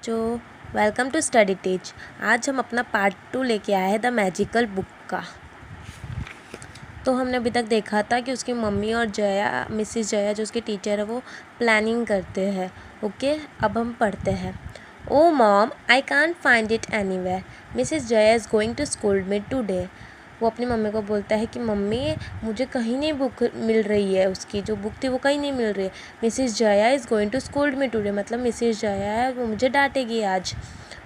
बच्चों, welcome to study teach. आज हम अपना पार्ट 2 लेके आए हैं द मैजिकल बुक का। तो हमने अभी तक देखा था कि उसकी मम्मी और जया, मिसिस जया जो उसकी टीचर है, वो प्लानिंग करते हैं। ओके, अब हम पढ़ते हैं। Oh mom, I can't find it anywhere. Mrs Jaya is going to school me today. वो अपनी मम्मी को बोलता है कि मम्मी, मुझे कहीं नहीं बुक मिल रही है, उसकी जो बुक थी वो कहीं नहीं मिल रही है। Mrs Jaya is going to school me today, मतलब मिसिस जया है वो मुझे डांटेगी आज।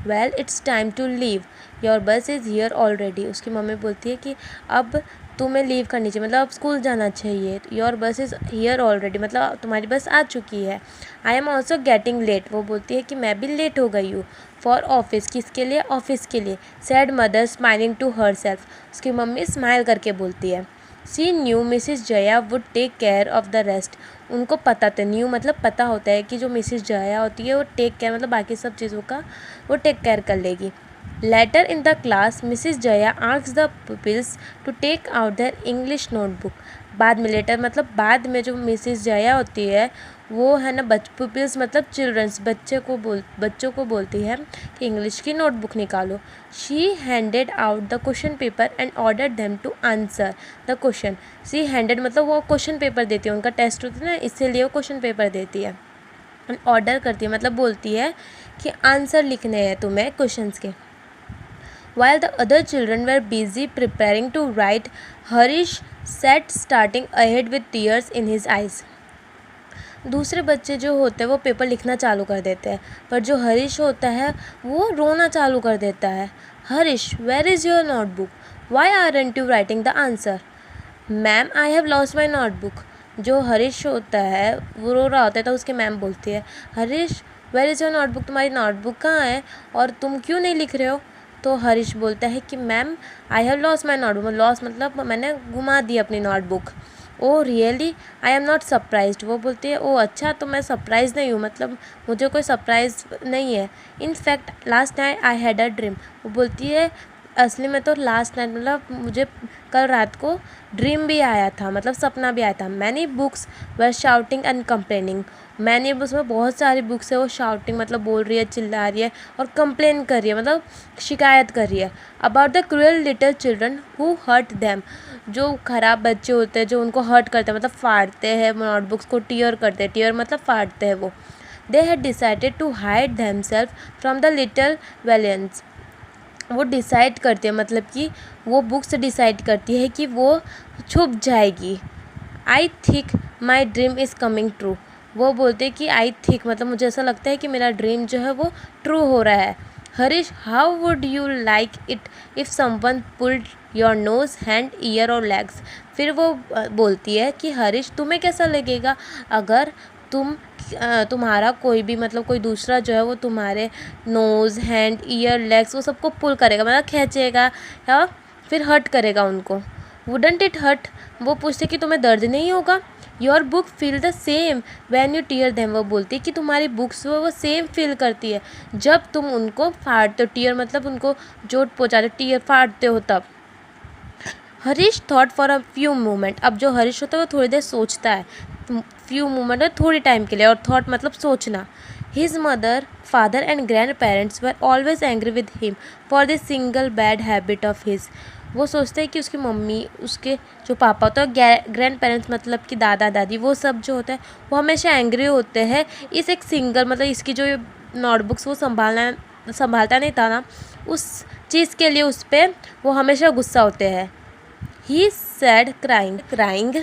Well, it's time to leave, your bus is here already. उसकी मम्मी बोलती है कि अब तुम्हें लीव करनी चाहिए, मतलब अब स्कूल जाना चाहिए। Your bus is here already, मतलब तुम्हारी बस आ चुकी है। I am also getting late. वो बोलती है कि मैं भी लेट हो गई हूँ। फॉर ऑफिस, किसके लिए? ऑफिस के लिए। Said mother smiling to herself. उसकी मम्मी स्माइल करके बोलती है। See new Mrs Jaya would take care of the rest. उनको पता था, न्यू मतलब पता होता है कि जो मिसिस जया होती है वो टेक केयर मतलब बाकी सब चीज़ों का वो टेक केयर कर लेगी। Later in the class Mrs Jaya asks the pupils to take out their English notebook. बाद में, लेटर मतलब बाद में, जो मिसिस जया होती है वो है ना पुपिल्स मतलब चिल्ड्रंस, बच्चों को बोलती है कि इंग्लिश की नोटबुक निकालो। She handed out the question paper and order them to answer the question. She handed मतलब वो क्वेश्चन पेपर देती है, उनका टेस्ट होता है ना, इसीलिए वो क्वेश्चन पेपर देती है। एंड ऑर्डर करती है मतलब बोलती है कि आंसर लिखने हैं तुम्हें क्वेश्चंस के। While the other children were busy preparing to write, Harish sat starting ahead with tears in his eyes. दूसरे बच्चे जो होते हैं वो पेपर लिखना चालू कर देते हैं, पर जो हरीश होता है वो रोना चालू कर देता है। Harish, where is your notebook? Why aren't you writing the answer? Ma'am, I have lost my notebook. जो हरीश होता है वो रो रहा होता है, तो उसकी मैम बोलती है, Harish, where is your notebook? तुम्हारी नोटबुक कहाँ है और तुम क्यों नहीं लिख रहे हो? तो हरीश बोलता है कि ma'am, I have lost my notebook. Loss मतलब मैंने घुमा दी अपनी notebook. Oh really, I am not surprised. वो बोलती है, ओ अच्छा, तो मैं सरप्राइज़ नहीं हूँ, मतलब मुझे कोई सरप्राइज़ नहीं है। In fact last night I had a dream. वो बोलती है असली में तो लास्ट नाइट मतलब मुझे कल रात को ड्रीम भी आया था, मतलब सपना भी आया था। Many books were shouting and complaining. Many books में बहुत सारी बुक्स है, वो शाउटिंग मतलब बोल रही है, चिल्ला रही है और कंप्लेन कर रही है, मतलब शिकायत कर रही है। About the cruel little children who hurt them. जो ख़राब बच्चे होते हैं जो उनको हर्ट करते हैं, मतलब फाड़ते हैं नोटबुक्स को, टीयर करते हैं, टीयर मतलब फाड़ते हैं वो। They had decided to hide themselves from the little villains. वो डिसाइड करती है, मतलब कि वो बुक्स डिसाइड करती है कि वो छुप जाएगी। I think my dream is coming true. वो बोलते हैं कि आई थिंक मतलब मुझे ऐसा लगता है कि मेरा ड्रीम जो है वो ट्रू हो रहा है। Harish, how would you like it if someone pulled your nose, hand, ear और लेग्स? फिर वो बोलती है कि हरीश, तुम्हें कैसा लगेगा अगर तुम्हारा कोई भी मतलब कोई दूसरा जो है वो तुम्हारे नोज़, हैंड, ईयर, लेग्स वो सबको पुल करेगा, मतलब खींचेगा या फिर हर्ट करेगा उनको। Wouldn't it hurt? वो पूछते कि तुम्हें दर्द नहीं होगा? Your book feel the same when you tear them. वो बोलती है कि तुम्हारी बुक्स वो सेम फील करती है जब तुम उनको फाड़ते हो। टीयर मतलब उनको चोट पहुँचाते, टीयर फाड़ते हो तब। Harish thought for a few moment. अब जो हरीश होता है वो थोड़ी देर सोचता है, फ्यू मोमेंट है थोड़ी टाइम के लिए, और थॉट मतलब सोचना। His mother, father and grand parents were always angry with him for this single bed habit of his. वो सोचते हैं कि उसकी मम्मी, उसके जो पापा होते हैं, ग्रैंड पेरेंट्स मतलब कि दादा दादी, वो सब जो होता है वो हमेशा एंग्री होते हैं इस एक सिंगल मतलब इसकी जो नोटबुक्स वो संभालता नहीं था ना, उस चीज़ के लिए उस पर वो हमेशा गुस्सा होते हैं। He said crying,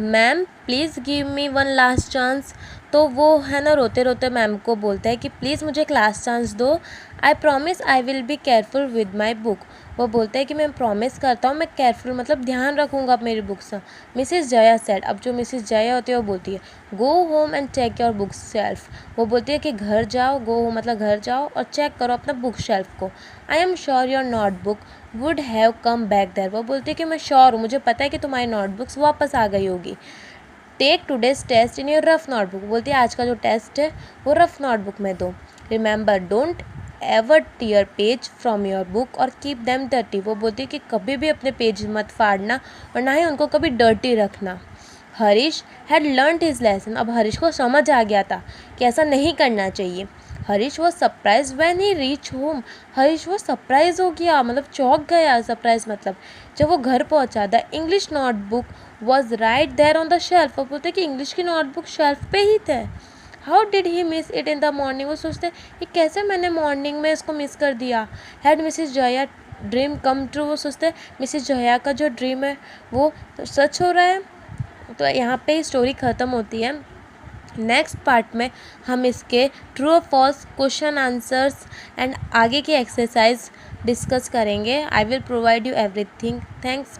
ma'am please give me one last chance. तो वो है ना रोते रोते मैम को बोलता है कि प्लीज़ मुझे एक लास्ट चांस दो। I promise I will be careful with my book. वो बोलता है कि मैं प्रॉमिस करता हूँ मैं केयरफुल मतलब ध्यान रखूँगा मेरी बुक्स। Mrs Jaya said. अब जो मिसिस जया होती है वो बोलती है, go home and check your bookshelf. वो बोलती है कि घर जाओ, गो होम मतलब घर जाओ और चेक करो अपना बुक शेल्फ को। I am sure your notebook would have come back there. वो बोलती है कि मैं श्योर हूँ, मुझे पता है कि तुम्हारी नोटबुक्स वापस आ गई होगी। Take today's test in your rough notebook. बोलती है आज का जो टेस्ट है वो रफ नोटबुक में दो। Remember don't ever tear page from your book और कीप देम डर्टी। वो बोलती है कि कभी भी अपने पेज मत फाड़ना और ना ही उनको कभी डर्टी रखना। Harish had learned his lesson. अब हरीश को समझ आ गया था कि ऐसा नहीं करना चाहिए। Harish was surprise when he reach home. Harish वो सरप्राइज हो गया, मतलब चौंक गया। सरप्राइज मतलब जब वो घर पहुंचा। The English notebook was right there on the shelf. वो बोलते कि इंग्लिश की नोटबुक शेल्फ पे ही थे। How did he miss it in the morning. वो सोचते ये कैसे मैंने मॉर्निंग में इसको मिस कर दिया। Had Mrs Jaya dream come true. वो सोचते मिसिज जया का जो ड्रीम है वो सच हो रहा है। तो यहाँ पे स्टोरी ख़त्म होती है। नेक्स्ट पार्ट में हम इसके ट्रू और फॉल्स क्वेश्चन आंसर्स एंड आगे की एक्सरसाइज डिस्कस करेंगे। I will provide you everything. Thanks.